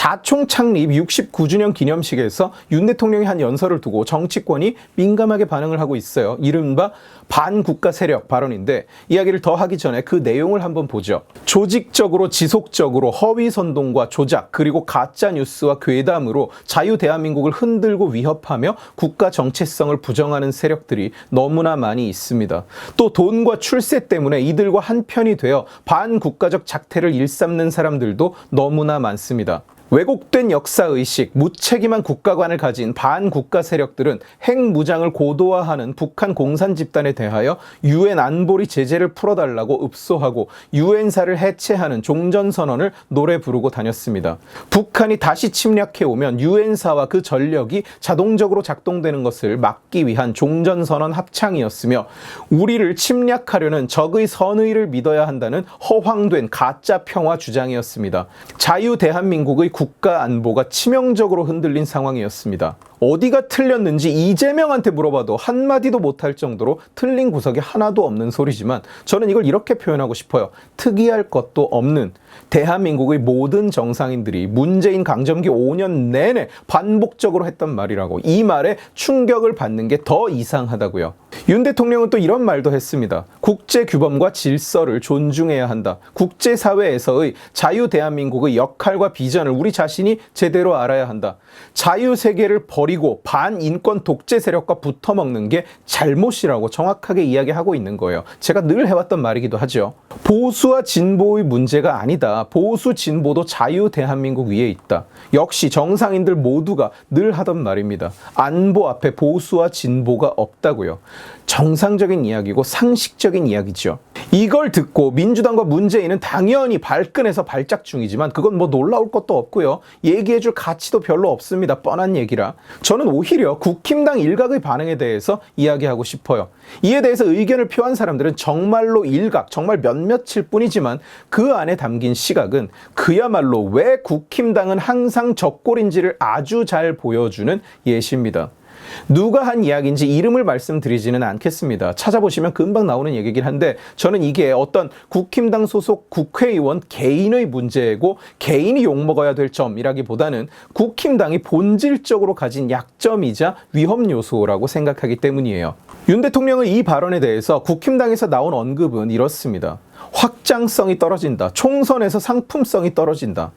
자총 창립 69주년 기념식에서 윤 대통령이 한 연설을 두고 정치권이 민감하게 반응을 하고 있어요. 이른바 반국가 세력 발언인데 이야기를 더 하기 전에 그 내용을 한번 보죠. 조직적으로 지속적으로 허위 선동과 조작 그리고 가짜 뉴스와 괴담으로 자유 대한민국을 흔들고 위협하며 국가 정체성을 부정하는 세력들이 너무나 많이 있습니다. 또 돈과 출세 때문에 이들과 한편이 되어 반국가적 작태를 일삼는 사람들도 너무나 많습니다. 왜곡된 역사의식, 무책임한 국가관을 가진 반국가 세력들은 핵무장을 고도화하는 북한 공산 집단에 대하여 유엔 안보리 제재를 풀어달라고 읍소하고 유엔사를 해체하는 종전선언을 노래 부르고 다녔습니다. 북한이 다시 침략해오면 유엔사와 그 전력이 자동적으로 작동되는 것을 막기 위한 종전선언 합창이었으며 우리를 침략하려는 적의 선의를 믿어야 한다는 허황된 가짜 평화 주장이었습니다. 자유 대한민국의 국가 안보가 치명적으로 흔들린 상황이었습니다. 어디가 틀렸는지 이재명한테 물어봐도 한마디도 못할 정도로 틀린 구석이 하나도 없는 소리지만 저는 이걸 이렇게 표현하고 싶어요. 특이할 것도 없는 대한민국의 모든 정상인들이 문재인 강점기 5년 내내 반복적으로 했던 말이라고 이 말에 충격을 받는 게 더 이상하다고요. 윤 대통령은 또 이런 말도 했습니다. 국제규범과 질서를 존중해야 한다. 국제사회에서의 자유 대한민국의 역할과 비전을 우리 자신이 제대로 알아야 한다. 자유세계를 버리고 반인권 독재 세력과 붙어먹는 게 잘못이라고 정확하게 이야기하고 있는 거예요. 제가 늘 해왔던 말이기도 하죠. 보수와 진보의 문제가 아니다. 보수 진보도 자유 대한민국 위에 있다. 역시 정상인들 모두가 늘 하던 말입니다. 안보 앞에 보수와 진보가 없다고요. 정상적인 이야기고 상식적인 이야기죠. 이걸 듣고 민주당과 문재인은 당연히 발끈해서 발작 중이지만 그건 뭐 놀라울 것도 없고요. 얘기해줄 가치도 별로 없습니다. 뻔한 얘기라. 저는 오히려 국힘당 일각의 반응에 대해서 이야기하고 싶어요. 이에 대해서 의견을 표한 사람들은 정말로 일각, 정말 몇몇일 뿐이지만 그 안에 담긴 시각은 그야말로 왜 국힘당은 항상 적골인지를 아주 잘 보여주는 예시입니다. 누가 한 이야기인지 이름을 말씀드리지는 않겠습니다. 찾아보시면 금방 나오는 얘기긴 한데 저는 이게 어떤 국힘당 소속 국회의원 개인의 문제고 개인이 욕먹어야 될 점이라기보다는 국힘당이 본질적으로 가진 약점이자 위험 요소라고 생각하기 때문이에요. 윤 대통령의 이 발언에 대해서 국힘당에서 나온 언급은 이렇습니다. 확장성이 떨어진다. 총선에서 상품성이 떨어진다.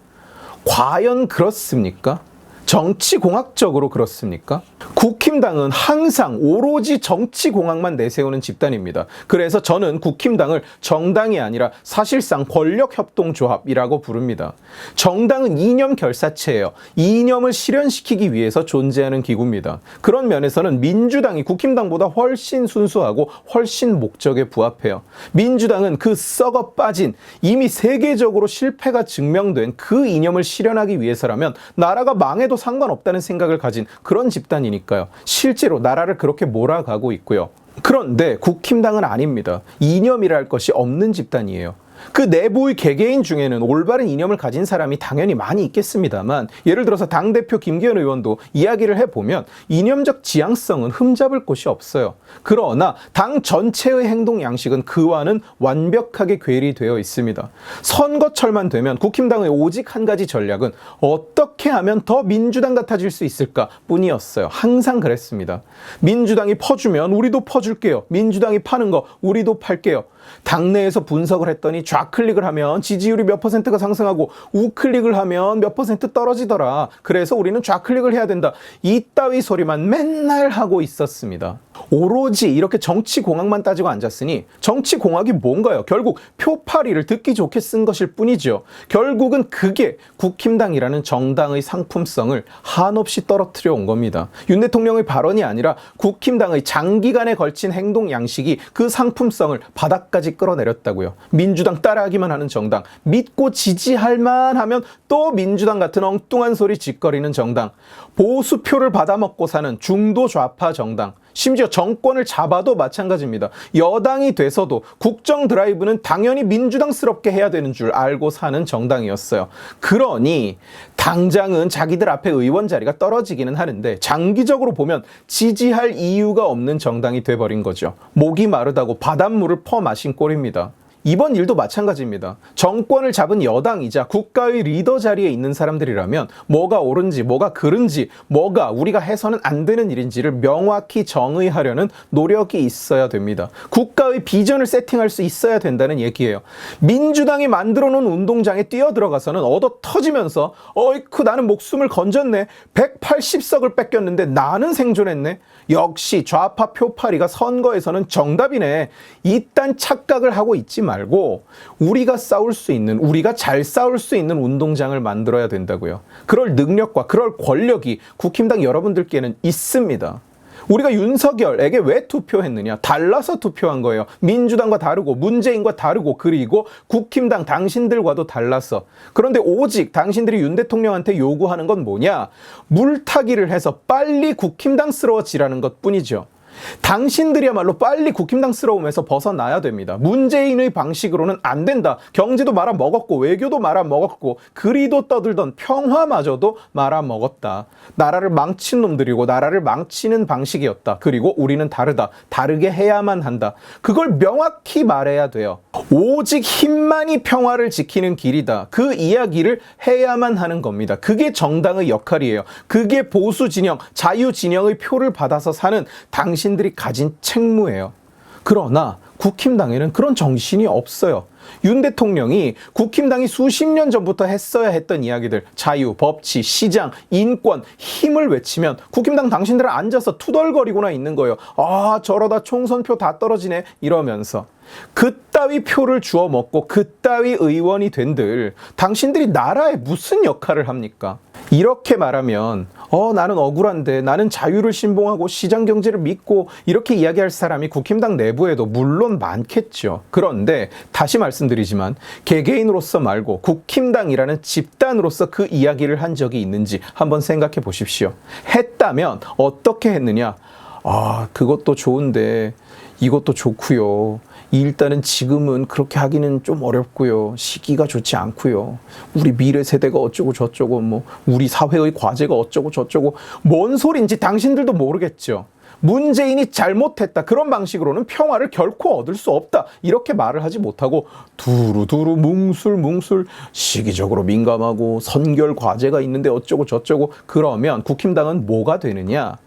과연 그렇습니까? 정치공학적으로 그렇습니까? 국힘당은 항상 오로지 정치공학만 내세우는 집단입니다. 그래서 저는 국힘당을 정당이 아니라 사실상 권력협동조합이라고 부릅니다. 정당은 이념 결사체예요. 이념을 실현시키기 위해서 존재하는 기구입니다. 그런 면에서는 민주당이 국힘당보다 훨씬 순수하고 훨씬 목적에 부합해요. 민주당은 그 썩어 빠진 이미 세계적으로 실패가 증명된 그 이념을 실현하기 위해서라면 나라가 망해도 상관없다는 생각을 가진 그런 집단이니까요. 실제로 나라를 그렇게 몰아가고 있고요. 그런데 국힘당은 아닙니다. 이념이라 할 것이 없는 집단이에요. 그 내부의 개개인 중에는 올바른 이념을 가진 사람이 당연히 많이 있겠습니다만 예를 들어서 당대표 김기현 의원도 이야기를 해보면 이념적 지향성은 흠잡을 곳이 없어요. 그러나 당 전체의 행동 양식은 그와는 완벽하게 괴리되어 있습니다. 선거철만 되면 국힘당의 오직 한 가지 전략은 어떻게 하면 더 민주당 같아질 수 있을까 뿐이었어요. 항상 그랬습니다. 민주당이 퍼주면 우리도 퍼줄게요. 민주당이 파는 거 우리도 팔게요. 당내에서 분석을 했더니 좌클릭을 하면 지지율이 몇 %가 상승하고 우클릭을 하면 몇 % 떨어지더라. 그래서 우리는 좌클릭을 해야 된다. 이따위 소리만 맨날 하고 있었습니다. 오로지 이렇게 정치공학만 따지고 앉았으니 정치공학이 뭔가요? 결국 표파리를 듣기 좋게 쓴 것일 뿐이죠. 결국은 그게 국힘당이라는 정당의 상품성을 한없이 떨어뜨려 온 겁니다. 윤 대통령의 발언이 아니라 국힘당의 장기간에 걸친 행동 양식이 그 상품성을 바닥까지 끌어내렸다고요. 민주당 따라하기만 하는 정당, 믿고 지지할 만하면 또 민주당 같은 엉뚱한 소리 짓거리는 정당, 보수표를 받아먹고 사는 중도 좌파 정당, 심지어 정권을 잡아도 마찬가지입니다. 여당이 돼서도 국정 드라이브는 당연히 민주당스럽게 해야 되는 줄 알고 사는 정당이었어요. 그러니 당장은 자기들 앞에 의원 자리가 떨어지기는 하는데 장기적으로 보면 지지할 이유가 없는 정당이 돼버린 거죠. 목이 마르다고 바닷물을 퍼마신 꼴입니다. 이번 일도 마찬가지입니다. 정권을 잡은 여당이자 국가의 리더 자리에 있는 사람들이라면 뭐가 옳은지 뭐가 그른지 뭐가 우리가 해서는 안 되는 일인지를 명확히 정의하려는 노력이 있어야 됩니다. 국가의 비전을 세팅할 수 있어야 된다는 얘기예요. 민주당이 만들어 놓은 운동장에 뛰어들어가서는 얻어 터지면서 어이쿠 나는 목숨을 건졌네. 180석을 뺏겼는데 나는 생존했네. 역시 좌파 표파리가 선거에서는 정답이네. 이딴 착각을 하고 있지 말고 우리가 싸울 수 있는, 우리가 잘 싸울 수 있는 운동장을 만들어야 된다고요. 그럴 능력과 그럴 권력이 국힘당 여러분들께는 있습니다. 우리가 윤석열에게 왜 투표했느냐? 달라서 투표한 거예요. 민주당과 다르고 문재인과 다르고 그리고 국힘당 당신들과도 달라서. 그런데 오직 당신들이 윤 대통령한테 요구하는 건 뭐냐? 물타기를 해서 빨리 국힘당스러워지라는 것뿐이죠. 당신들이야말로 빨리 국힘당스러움에서 벗어나야 됩니다. 문재인의 방식으로는 안 된다. 경제도 말아먹었고 외교도 말아먹었고 그리도 떠들던 평화마저도 말아먹었다. 나라를 망친 놈들이고 나라를 망치는 방식이었다. 그리고 우리는 다르다. 다르게 해야만 한다. 그걸 명확히 말해야 돼요. 오직 힘만이 평화를 지키는 길이다. 그 이야기를 해야만 하는 겁니다. 그게 정당의 역할이에요. 그게 보수 진영, 자유 진영의 표를 받아서 사는 당신들이 가진 책무예요. 그러나 국힘당에는 그런 정신이 없어요. 윤 대통령이 국힘당이 수십 년 전부터 했어야 했던 이야기들, 자유, 법치, 시장, 인권, 힘을 외치면 국힘당 당신들은 앉아서 투덜거리고나 있는 거예요. 아, 저러다 총선표 다 떨어지네 이러면서. 그따위 표를 주워 먹고 그따위 의원이 된들 당신들이 나라에 무슨 역할을 합니까? 이렇게 말하면 나는 억울한데 나는 자유를 신봉하고 시장 경제를 믿고 이렇게 이야기할 사람이 국힘당 내부에도 물론 많겠죠. 그런데 다시 말씀드리지만 개개인으로서 말고 국힘당이라는 집단으로서 그 이야기를 한 적이 있는지 한번 생각해 보십시오. 했다면 어떻게 했느냐? 그것도 좋은데 이것도 좋고요. 일단은 지금은 그렇게 하기는 좀 어렵고요. 시기가 좋지 않고요. 우리 미래 세대가 어쩌고 저쩌고 우리 사회의 과제가 어쩌고 저쩌고 뭔 소린지 당신들도 모르겠죠. 문재인이 잘못했다. 그런 방식으로는 평화를 결코 얻을 수 없다. 이렇게 말을 하지 못하고 두루두루 뭉술뭉술 시기적으로 민감하고 선결 과제가 있는데 어쩌고 저쩌고 그러면 국힘당은 뭐가 되느냐?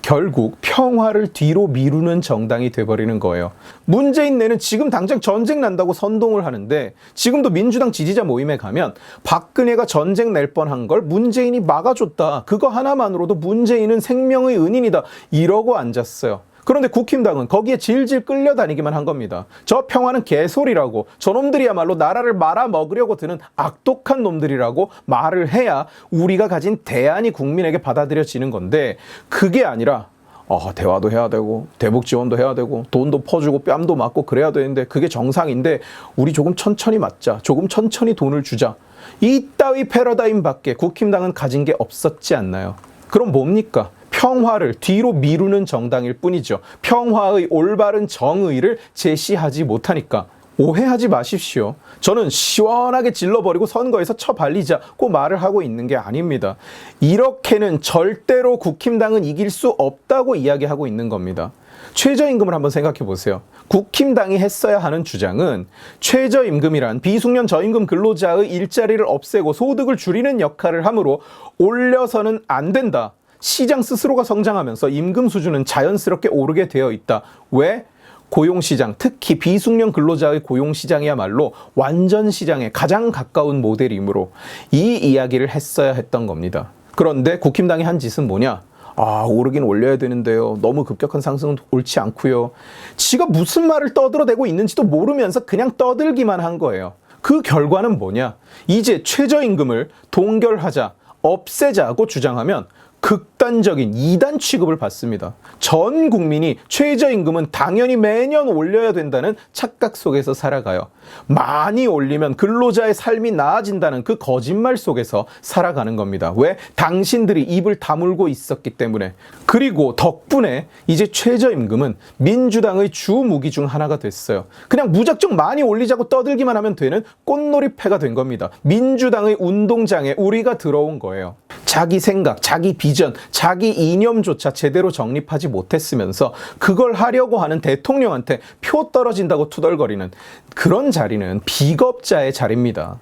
결국 평화를 뒤로 미루는 정당이 돼버리는 거예요. 문재인 내는 지금 당장 전쟁 난다고 선동을 하는데 지금도 민주당 지지자 모임에 가면 박근혜가 전쟁 낼 뻔한 걸 문재인이 막아줬다. 그거 하나만으로도 문재인은 생명의 은인이다. 이러고 앉았어요. 그런데 국힘당은 거기에 질질 끌려다니기만 한 겁니다. 저 평화는 개소리라고, 저놈들이야말로 나라를 말아먹으려고 드는 악독한 놈들이라고 말을 해야 우리가 가진 대안이 국민에게 받아들여지는 건데 그게 아니라 대화도 해야 되고 대북 지원도 해야 되고 돈도 퍼주고 뺨도 맞고 그래야 되는데 그게 정상인데 우리 조금 천천히 맞자, 조금 천천히 돈을 주자. 이따위 패러다임밖에 국힘당은 가진 게 없었지 않나요? 그럼 뭡니까? 평화를 뒤로 미루는 정당일 뿐이죠. 평화의 올바른 정의를 제시하지 못하니까. 오해하지 마십시오. 저는 시원하게 질러버리고 선거에서 쳐발리자고 말을 하고 있는 게 아닙니다. 이렇게는 절대로 국힘당은 이길 수 없다고 이야기하고 있는 겁니다. 최저임금을 한번 생각해 보세요. 국힘당이 했어야 하는 주장은 최저임금이란 비숙련 저임금 근로자의 일자리를 없애고 소득을 줄이는 역할을 하므로 올려서는 안 된다. 시장 스스로가 성장하면서 임금 수준은 자연스럽게 오르게 되어 있다. 왜? 고용시장, 특히 비숙련 근로자의 고용시장이야말로 완전 시장에 가장 가까운 모델이므로 이 이야기를 했어야 했던 겁니다. 그런데 국힘당이 한 짓은 뭐냐? 오르긴 올려야 되는데요. 너무 급격한 상승은 옳지 않고요. 지가 무슨 말을 떠들어대고 있는지도 모르면서 그냥 떠들기만 한 거예요. 그 결과는 뭐냐? 이제 최저임금을 동결하자, 없애자고 주장하면 극단적인 2단 취급을 받습니다. 전 국민이 최저임금은 당연히 매년 올려야 된다는 착각 속에서 살아가요. 많이 올리면 근로자의 삶이 나아진다는 그 거짓말 속에서 살아가는 겁니다. 왜? 당신들이 입을 다물고 있었기 때문에. 그리고 덕분에 이제 최저임금은 민주당의 주 무기 중 하나가 됐어요. 그냥 무작정 많이 올리자고 떠들기만 하면 되는 꽃놀이패가 된 겁니다. 민주당의 운동장에 우리가 들어온 거예요. 자기 생각, 자기 비전, 자기 이념조차 제대로 정립하지 못했으면서 그걸 하려고 하는 대통령한테 표 떨어진다고 투덜거리는 그런 자리는 비겁자의 자리입니다.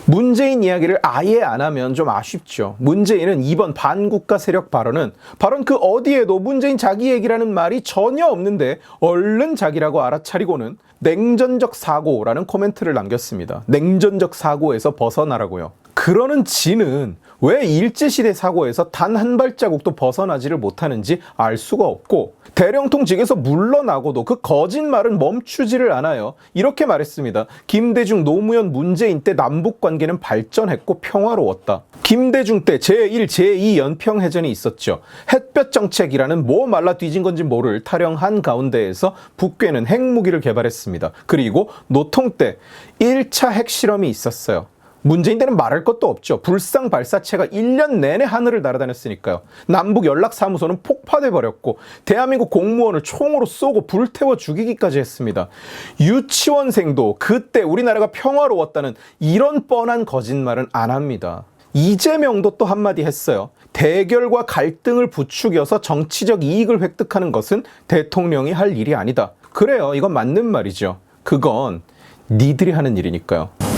문재인 이야기를 아예 안 하면 좀 아쉽죠. 문재인은 이번 반국가 세력 발언은 발언 그 어디에도 문재인 자기 얘기라는 말이 전혀 없는데 얼른 자기라고 알아차리고는 냉전적 사고라는 코멘트를 남겼습니다. 냉전적 사고에서 벗어나라고요. 그러는 지는 왜 일제시대 사고에서 단 한 발자국도 벗어나지를 못하는지 알 수가 없고 대령통직에서 물러나고도 그 거짓말은 멈추지를 않아요. 이렇게 말했습니다. 김대중, 노무현, 문재인 때 남북관계는 발전했고 평화로웠다. 김대중 때 제1, 제2 연평해전이 있었죠. 햇볕 정책이라는 뭐 말라 뒤진 건지 모를 타령 한가운데에서 북괴는 핵무기를 개발했습니다. 그리고 노통 때 1차 핵실험이 있었어요. 문재인 때는 말할 것도 없죠. 불상 발사체가 1년 내내 하늘을 날아다녔으니까요. 남북 연락사무소는 폭파돼 버렸고 대한민국 공무원을 총으로 쏘고 불태워 죽이기까지 했습니다. 유치원생도 그때 우리나라가 평화로웠다는 이런 뻔한 거짓말은 안 합니다. 이재명도 또 한마디 했어요. 대결과 갈등을 부추겨서 정치적 이익을 획득하는 것은 대통령이 할 일이 아니다. 그래요. 이건 맞는 말이죠. 그건 니들이 하는 일이니까요.